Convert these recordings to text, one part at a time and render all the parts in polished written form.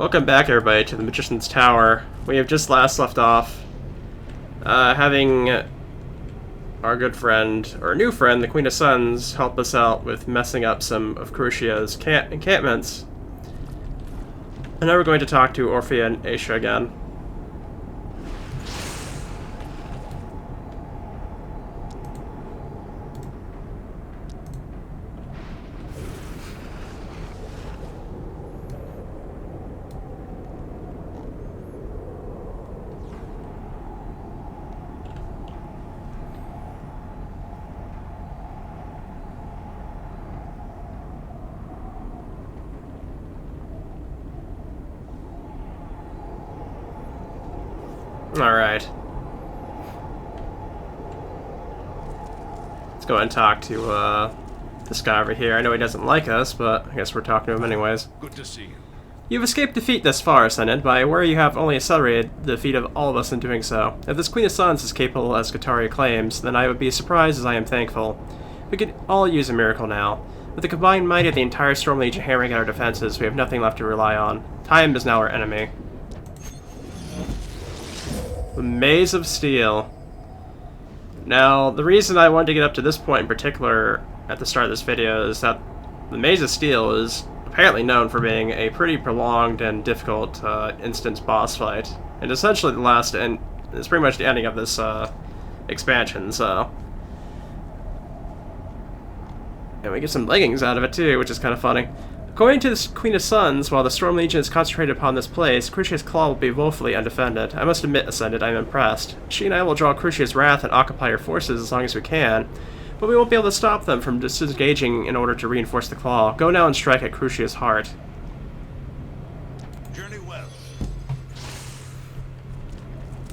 Welcome back, everybody, to the Magician's Tower. We have just last left off, having our good friend, or new friend, the Queen of Suns, help us out with messing up some of Crucia's encampments. And now we're going to talk to Orphea and Aisha again. Alright. Let's go ahead and talk to this guy over here. I know he doesn't like us, but I guess we're talking to him anyways. Good to see you. You've escaped defeat thus far, Ascendant, but I worry you have only accelerated the defeat of all of us in doing so. If this Queen of Suns is capable as Skitaria claims, then I would be as surprised as I am thankful. We could all use a miracle now. With the combined might of the entire Storm Legion hammering at our defenses, we have nothing left to rely on. Time is now our enemy. The Maze of Steel. Now, the reason I wanted to get up to this point in particular at the start of this video is that the Maze of Steel is apparently known for being a pretty prolonged and difficult instance boss fight. And essentially the last, and it's pretty much the ending of this expansion, so. And we get some leggings out of it too, which is kind of funny. According to the Queen of Suns, while the Storm Legion is concentrated upon this place, Crucia's claw will be woefully undefended. I must admit, Ascended, I am impressed. She and I will draw Crucia's wrath and occupy her forces as long as we can, but we won't be able to stop them from disengaging in order to reinforce the claw. Go now and strike at Crucia's heart. Journey well.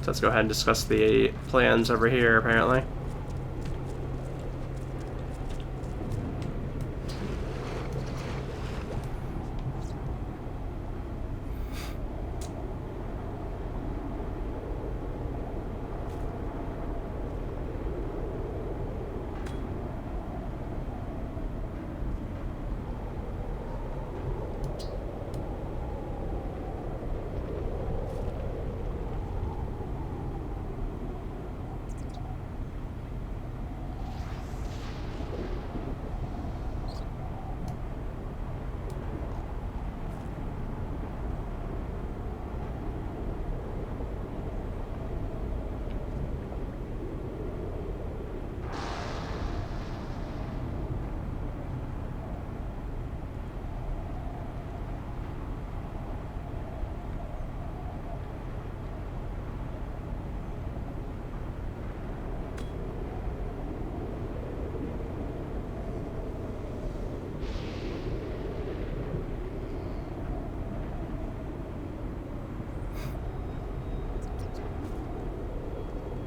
So let's go ahead and discuss the plans over here, apparently.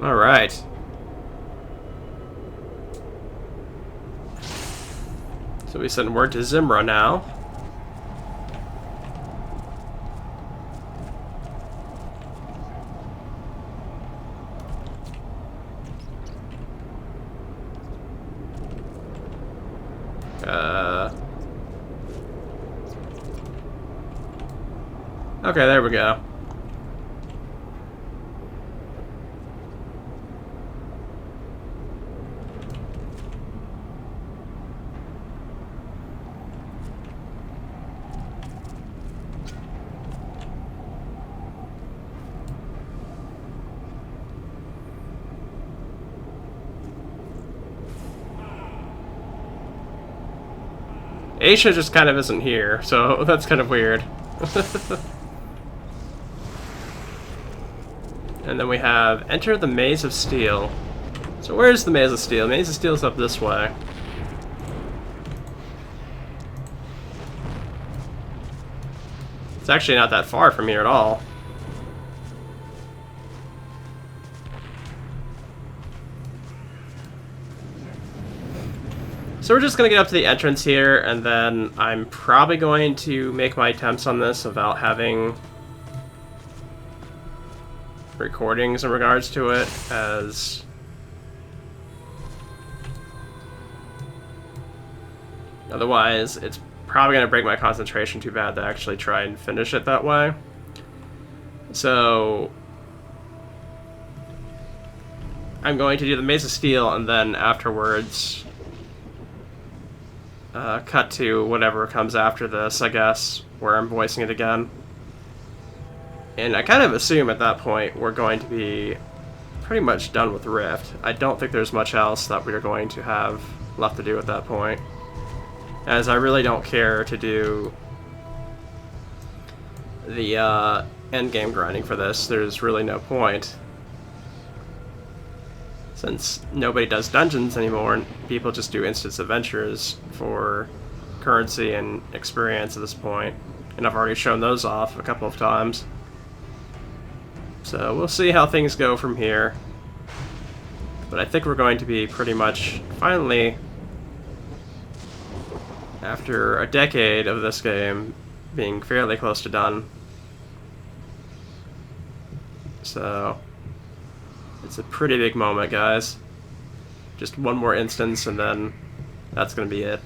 Alright. So we send word to Zimra now. Okay, there we go. Aisha just kind of isn't here, so that's kind of weird. And then we have Enter the Maze of Steel. So where's the Maze of Steel? Maze of Steel's up this way. It's actually not that far from here at all. So we're just going to get up to the entrance here, and then I'm probably going to make my attempts on this without having recordings in regards to it, as otherwise it's probably going to break my concentration too bad to actually try and finish it that way. So I'm going to do the Maze of Steel, and then afterwards cut to whatever comes after this, I guess, where I'm voicing it again. And I kind of assume at that point we're going to be pretty much done with Rift. I don't think there's much else that we're going to have left to do at that point, as I really don't care to do the endgame grinding for this. There's really no point, since nobody does dungeons anymore and people just do instance adventures for currency and experience at this point, and I've already shown those off a couple of times. So we'll see how things go from here, but I think we're going to be pretty much finally, after a decade of this game, being fairly close to done. So it's a pretty big moment, guys. Just one more instance and then that's gonna be it.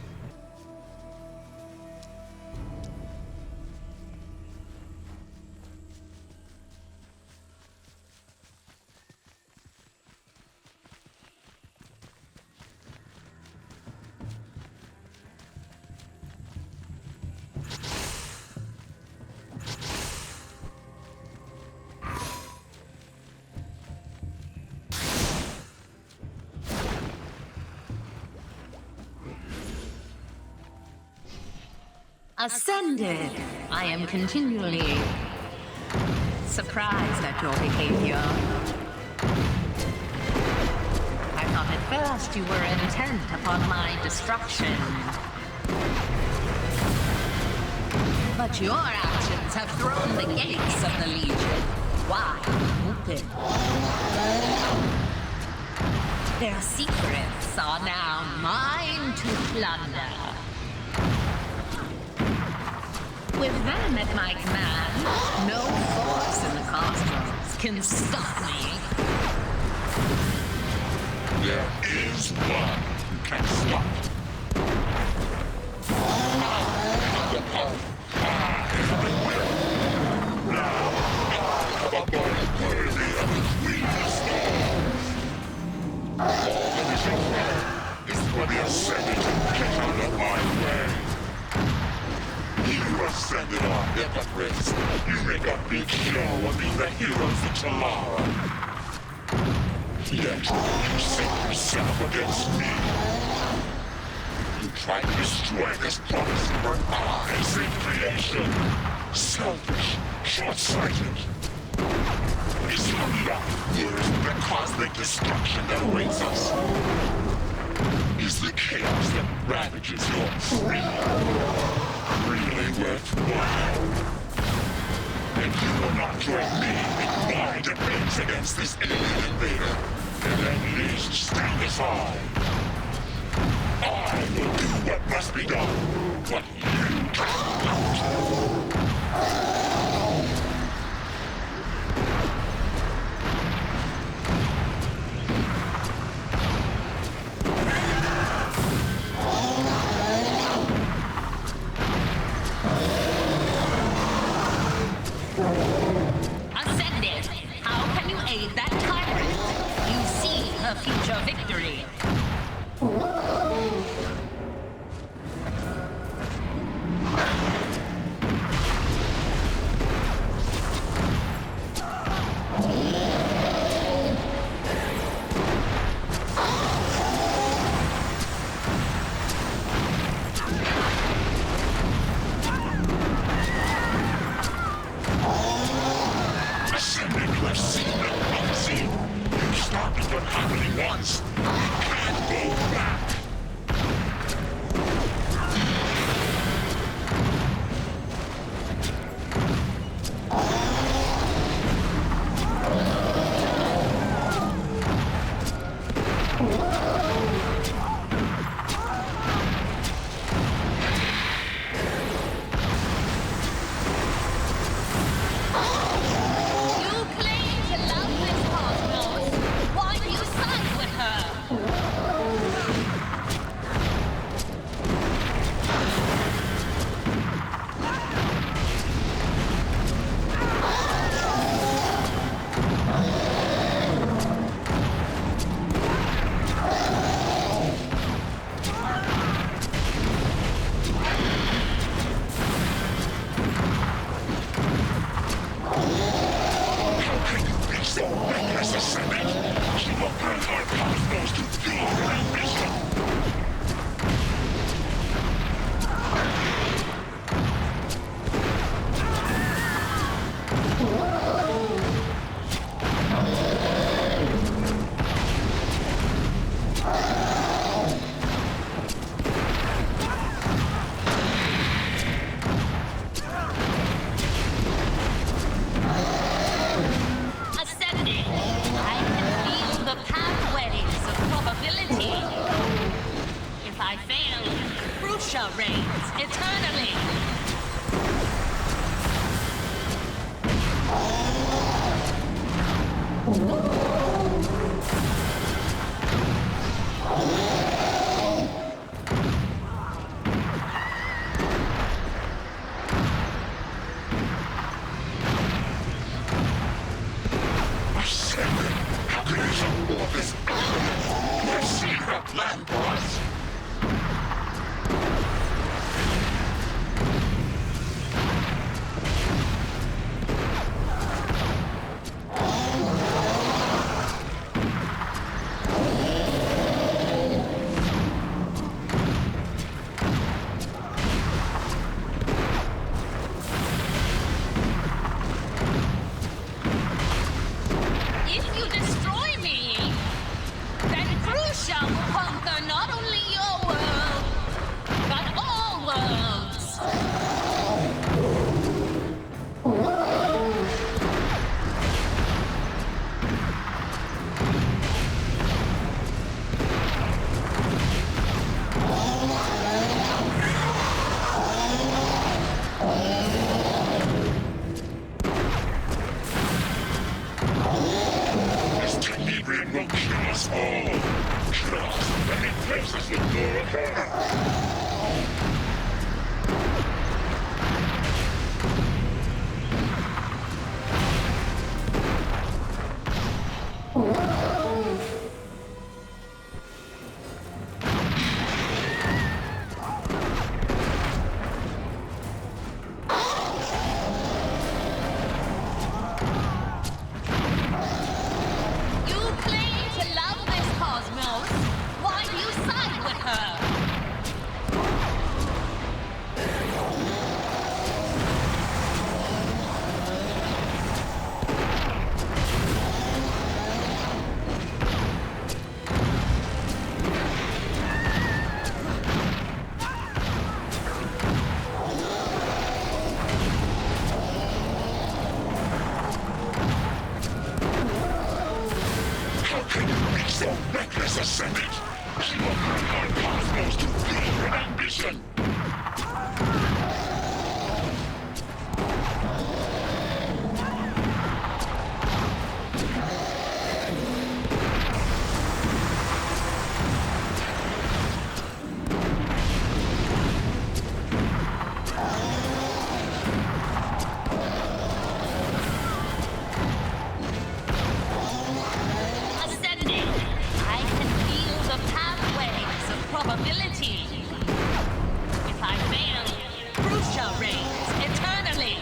Ascended! I am continually surprised at your behavior. I thought at first you were intent upon my destruction. But your actions have thrown the gates of the Legion wide open. Their secrets are now mine to plunder. With them at my command, no force in the cosmos can stop me. There is one who can stop. The power everywhere. Now, I have a body worthy of its weakest laws. All that is required is for the Ascended to get out of my way. You ascended our hypocrites. You make a big show of being the heroes of tomorrow. Yet, you set yourself against me. You tried to destroy this promise for eyes in creation. Selfish, short-sighted. Is your love worse than the cosmic destruction that awaits us? Is the chaos that ravages your freedom really worthwhile? And you will not join me in my defense against this alien invader, and at least stand aside. I will do what must be done, but you cannot. Ascended! How can you aid that tyrant? You see her future victory. Once, we can't go back. Crucia reigns eternally! Ascendant, how can you support this arrogance? We've seen her plan for us. If you destroy me, then Crucia will conquer not only your world, but all worlds! This Tenebrian will kill us all. Kill us and replace us with more horror. You claim to love this cosmos. Why do you side with her? How can you be so reckless, Ascendant? She will bring our cosmos to feed her ambition. Ascending, I can feel the pathways of probability. If I fail, Crucia reigns eternally.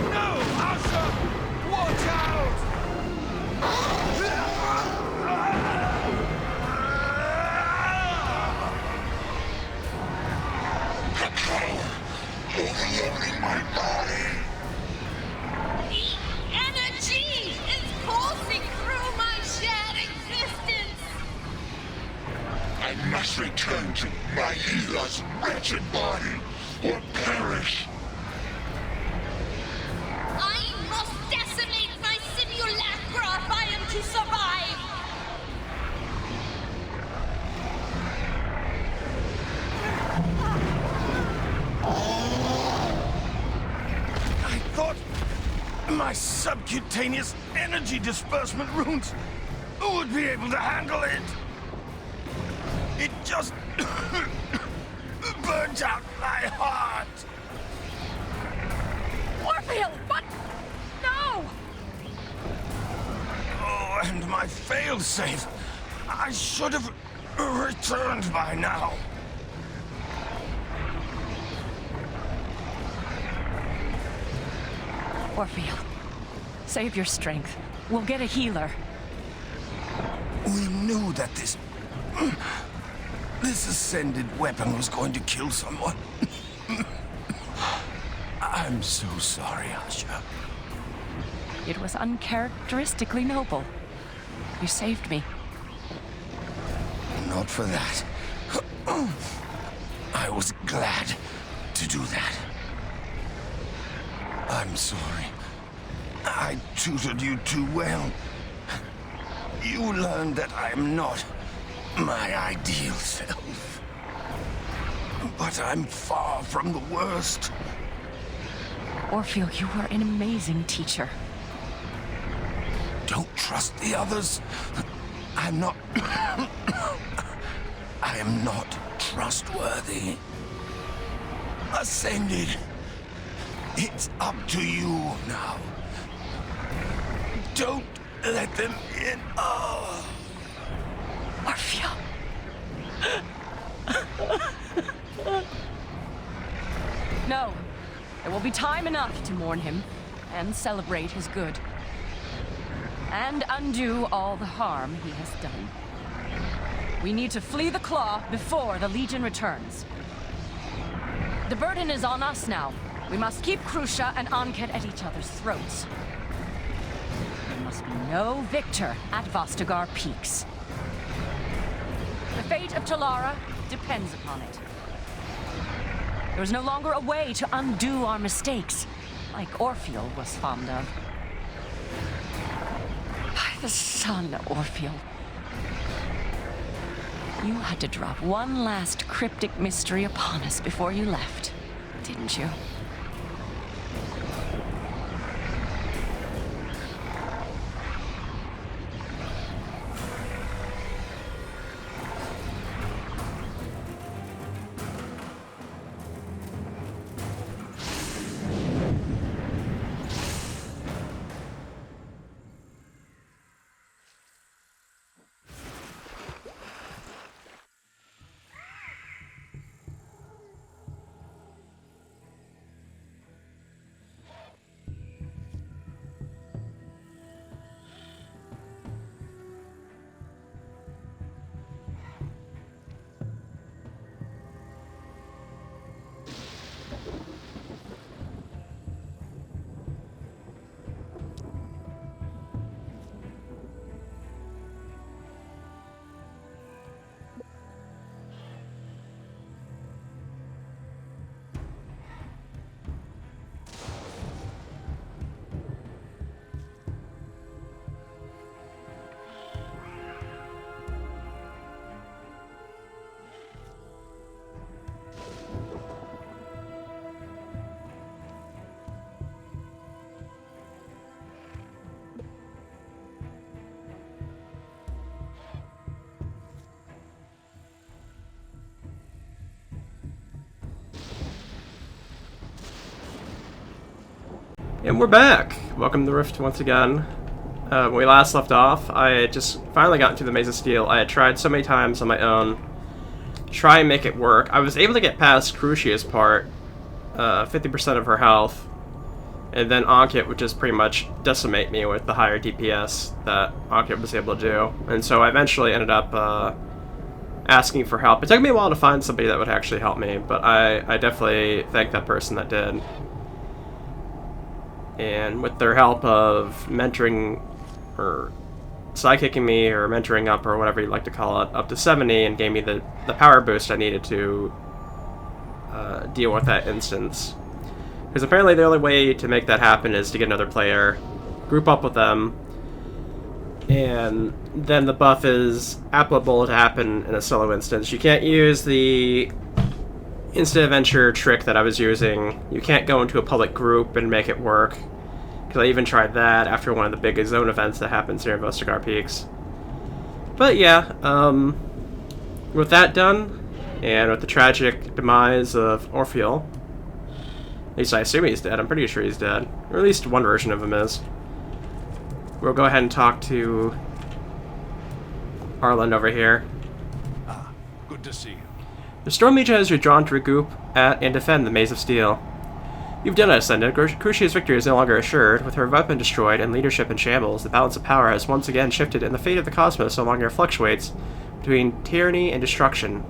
No, Asha! Watch out! The power overloading my body. The energy is coursing through my shared existence. I must return to my healer's wretched body or perish. I must decimate my simulacra if I am to survive. I thought my subcutaneous energy disbursement runes would be able to handle it. It just burnt out my heart. Orville, but no! Oh, and my failsafe. I should have returned by now. Orville, save your strength. We'll get a healer. We knew that this ascended weapon was going to kill someone. I'm so sorry, Asha. It was uncharacteristically noble. You saved me. Not for that. I was glad to do that. I'm sorry. I tutored you too well. You learned that I am not my ideal self. But I'm far from the worst. Orpheus, you were an amazing teacher. Don't trust the others. I'm not... I am not trustworthy. Ascended. It's up to you now. Don't let them in. Oh. Orpheus. No. There will be time enough to mourn him and celebrate his good. And undo all the harm he has done. We need to flee the Claw before the Legion returns. The burden is on us now. We must keep Crucia and Ankhet at each other's throats. There must be no victor at Vostagar Peaks. The fate of Talara depends upon it. There is no longer a way to undo our mistakes, like Orpheus was fond of. By the sun, Orpheus. You had to drop one last cryptic mystery upon us before you left, didn't you? And we're back! Welcome to the Rift once again. When we last left off, I had just finally gotten to the Maze of Steel. I had tried so many times on my own to try and make it work. I was able to get past Crucia's part, 50% of her health, and then Ankhet would just pretty much decimate me with the higher DPS that Ankhet was able to do. And so I eventually ended up asking for help. It took me a while to find somebody that would actually help me, but I definitely thank that person that did. And with their help of mentoring, or sidekicking me, or mentoring up, or whatever you like to call it, up to 70, and gave me the power boost I needed to deal with that instance. Because apparently the only way to make that happen is to get another player, group up with them, and then the buff is applicable to happen in a solo instance. You can't use the instant adventure trick that I was using. You can't go into a public group and make it work, because I even tried that after one of the big zone events that happens here in Vostagar Peaks. But yeah, with that done, and with the tragic demise of Orpheus, at least I assume he's dead, I'm pretty sure he's dead, or at least one version of him is, we'll go ahead and talk to Arland over here. Ah, good to see you. The Storm Legion has withdrawn to regroup at and defend the Maze of Steel. You've done it, Ascendant. Crucia's victory is no longer assured. With her weapon destroyed and leadership in shambles, the balance of power has once again shifted, and the fate of the cosmos no longer fluctuates between tyranny and destruction.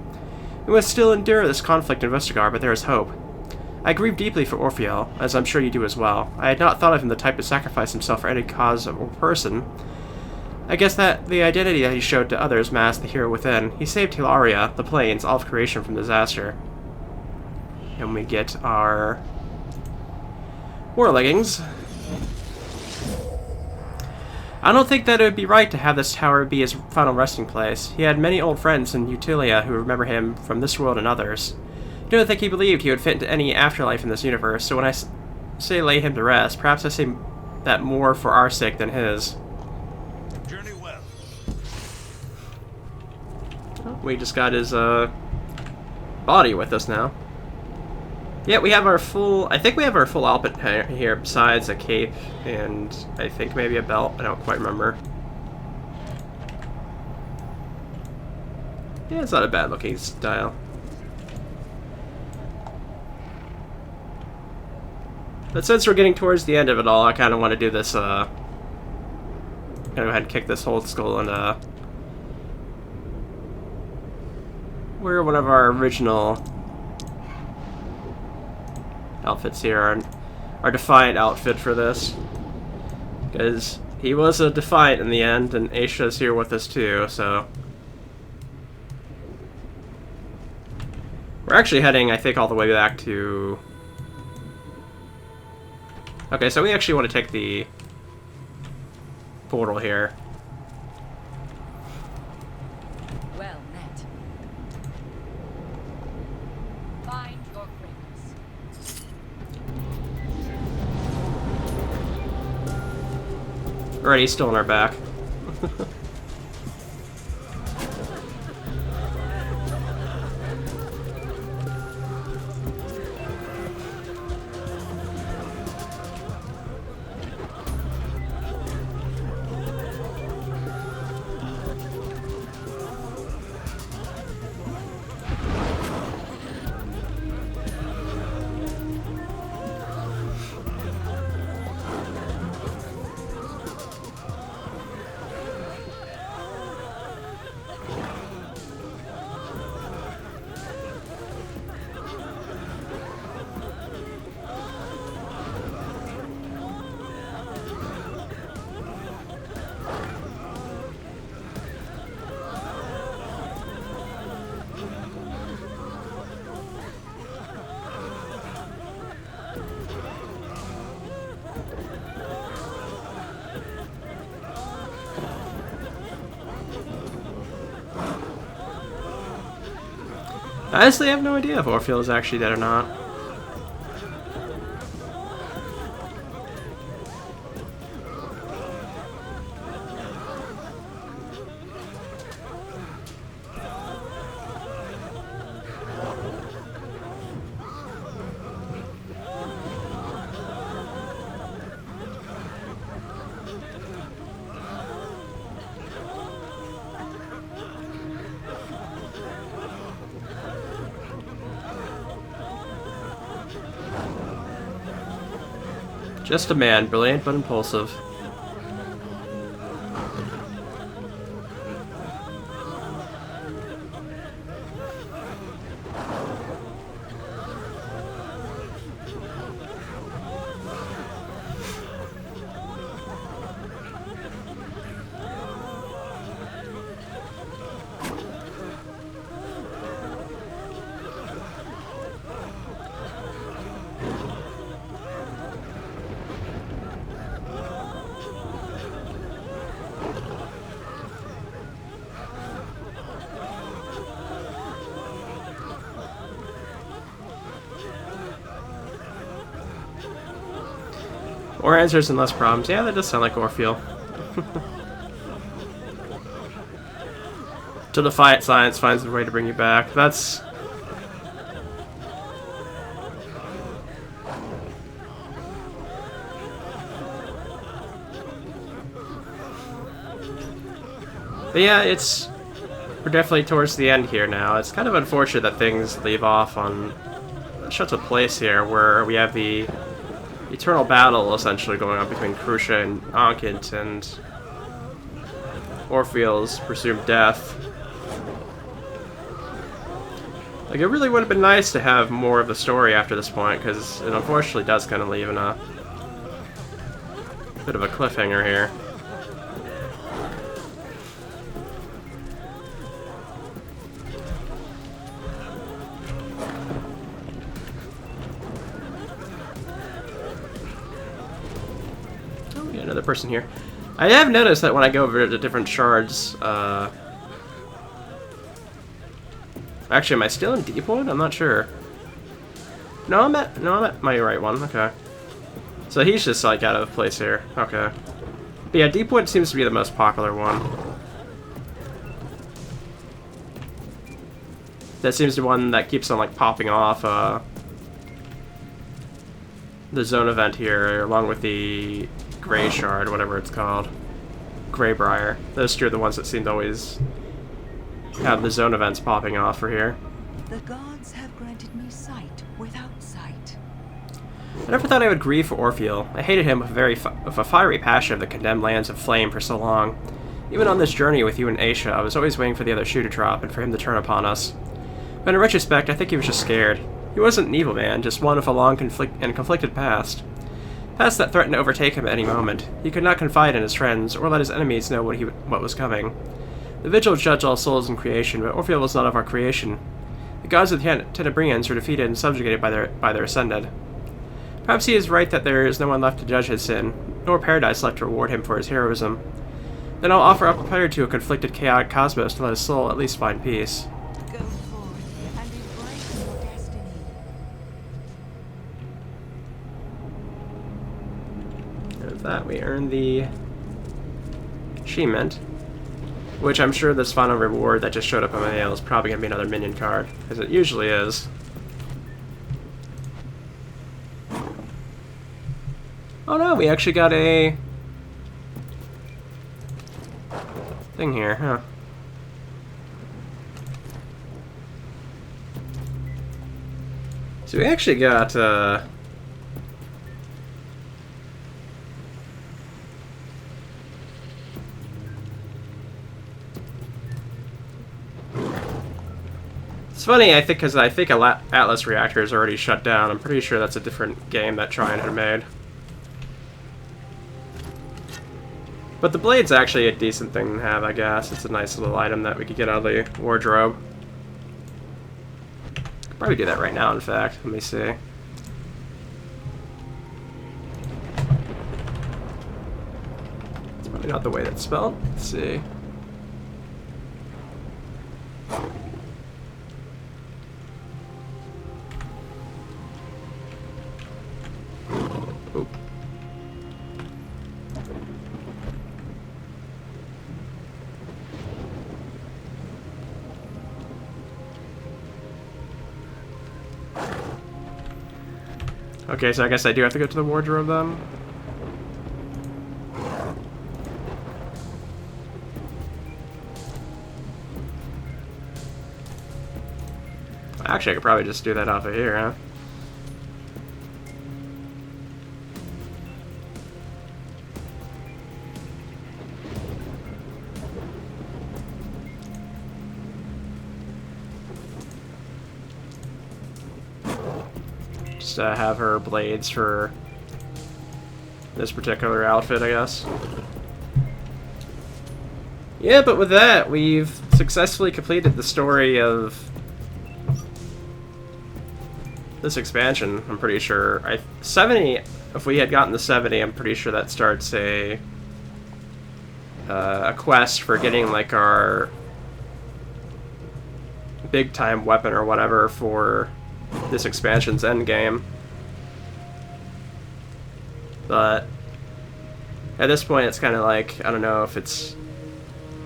We must still endure this conflict in Vostagar, but there is hope. I grieve deeply for Orpheus, as I'm sure you do as well. I had not thought of him the type to sacrifice himself for any cause or person. I guess that the identity that he showed to others masked the hero within. He saved Hilaria, the plains, all of creation from disaster. And we get our war leggings. I don't think that it would be right to have this tower be his final resting place. He had many old friends in Utilia who remember him from this world and others. I don't think he believed he would fit into any afterlife in this universe, so when I say lay him to rest, perhaps I say that more for our sake than his. Journey well. Oh, we just got his body with us now. Yeah, we have our full... I think we have our full outfit here, besides a cape and I think maybe a belt. I don't quite remember. Yeah, it's not a bad looking style. But since we're getting towards the end of it all, I kind of want to do this, gonna go ahead and kick this whole skull and, wear one of our original outfits here, our Defiant outfit for this. Because he was a Defiant in the end, and Aisha's here with us too, so... We're actually heading, I think, all the way back to... Okay, so we actually want to take the portal here. Well met. Find your greatness. Already still on our back. Honestly, I have no idea if Orpheus is actually dead or not. Just a man, brilliant but impulsive. More answers and less problems. Yeah, that does sound like Orpheus. Till Defiant Science finds a way to bring you back. That's... But yeah, it's... We're definitely towards the end here now. It's kind of unfortunate that things leave off on such a place here where we have the eternal battle essentially going on between Crucia and Ankit and Orpheus' presumed death. Like, it really would have been nice to have more of the story after this point, because it unfortunately does kind of leave in a bit of a cliffhanger here. Another person here. I have noticed that when I go over to different shards, actually, am I still in Deepwood? I'm not sure. No, I'm at my right one. Okay. So he's just like out of place here. Okay. But yeah, Deepwood seems to be the most popular one. That seems to be one that keeps on like popping off the zone event here, along with the Grey Shard, whatever it's called. Greybriar. Those two are the ones that seem to always have the zone events popping off for here. The gods have granted me sight without sight. I never thought I would grieve for Orpheal. I hated him with with a fiery passion of the condemned lands of flame for so long. Even on this journey with you and Aisha, I was always waiting for the other shoe to drop and for him to turn upon us. But in retrospect, I think he was just scared. He wasn't an evil man, just one with a long conflicted past. Past that threatened to overtake him at any moment. He could not confide in his friends, or let his enemies know what was coming. The Vigil judged all souls in creation, but Orpheal was not of our creation. The gods of the Tenebrians were defeated and subjugated by their ascended. Perhaps he is right that there is no one left to judge his sin, nor paradise left to reward him for his heroism. Then I'll offer up a prayer to a conflicted, chaotic cosmos to let his soul at least find peace. Go forth and embrace your destiny. And with that, we earn the achievement, which I'm sure this final reward that just showed up on my mail is probably going to be another minion card, because it usually is. Oh no, we actually got a thing here, huh? So we actually got, it's funny, I think, because I think Atlas Reactor is already shut down. I'm pretty sure that's a different game that Trine had made. But the blade's actually a decent thing to have, I guess. It's a nice little item that we could get out of the wardrobe. Could probably do that right now, in fact. Let me see. It's probably not the way that's spelled. Let's see. Oop. Okay, so I guess I do have to go to the wardrobe then. Actually, I could probably just do that off of here, huh? Have her blades for this particular outfit, I guess. Yeah, but with that, we've successfully completed the story of this expansion, I'm pretty sure. 70, if we had gotten the 70, I'm pretty sure that starts a quest for getting, like, our big-time weapon or whatever for this expansion's endgame. But at this point, it's kind of like, I don't know if it's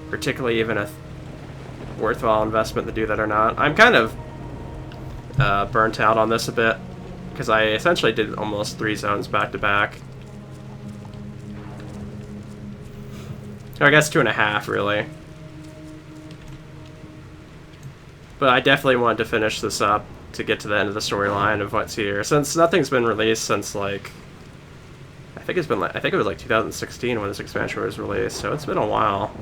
particularly even a worthwhile investment to do that or not. I'm kind of burnt out on this a bit, because I essentially did almost 3 zones back to back. Or I guess 2.5, really. But I definitely wanted to finish this up to get to the end of the storyline of what's here, since nothing's been released since, like, I think it was like 2016 when this expansion was released, so it's been a while.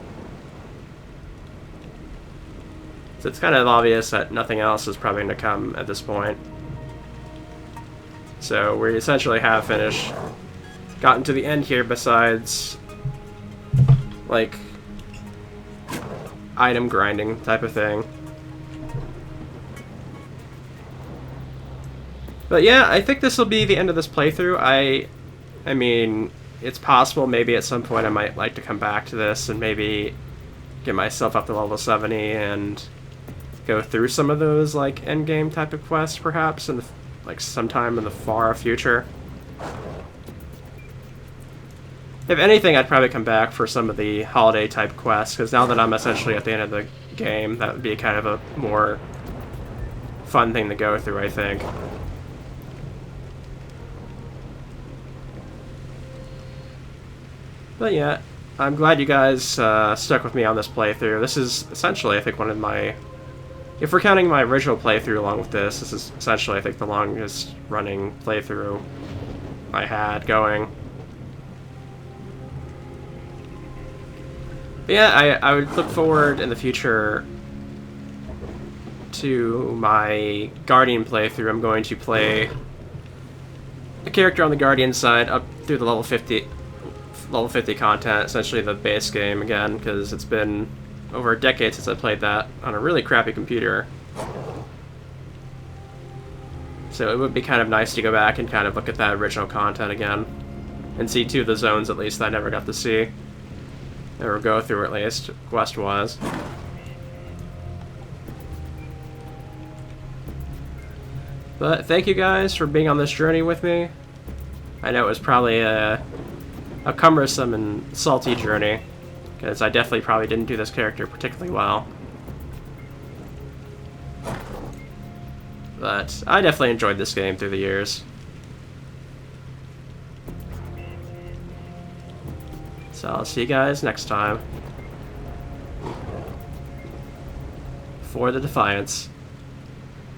So it's kind of obvious that nothing else is probably going to come at this point. So we essentially have gotten to the end here, besides, like, item grinding type of thing. But yeah, I think this will be the end of this playthrough. I mean, it's possible maybe at some point I might like to come back to this and maybe get myself up to level 70 and go through some of those like endgame type of quests perhaps in the, like sometime in the far future. If anything, I'd probably come back for some of the holiday type quests, because now that I'm essentially at the end of the game, that would be kind of a more fun thing to go through, I think. But yeah, I'm glad you guys stuck with me on this playthrough. This is essentially, I think, one of my... If we're counting my original playthrough along with this is essentially, I think, the longest running playthrough I had going. But yeah, I would look forward in the future to my Guardian playthrough. I'm going to play a character on the Guardian side up through the level 50 content, essentially the base game again, because it's been over a decade since I played that on a really crappy computer. So it would be kind of nice to go back and kind of look at that original content again and see two of the zones at least that I never got to see. Or go through at least, quest-wise. But thank you guys for being on this journey with me. I know it was probably a cumbersome and salty journey, because I definitely probably didn't do this character particularly well. But I definitely enjoyed this game through the years. So I'll see you guys next time for the Defiance.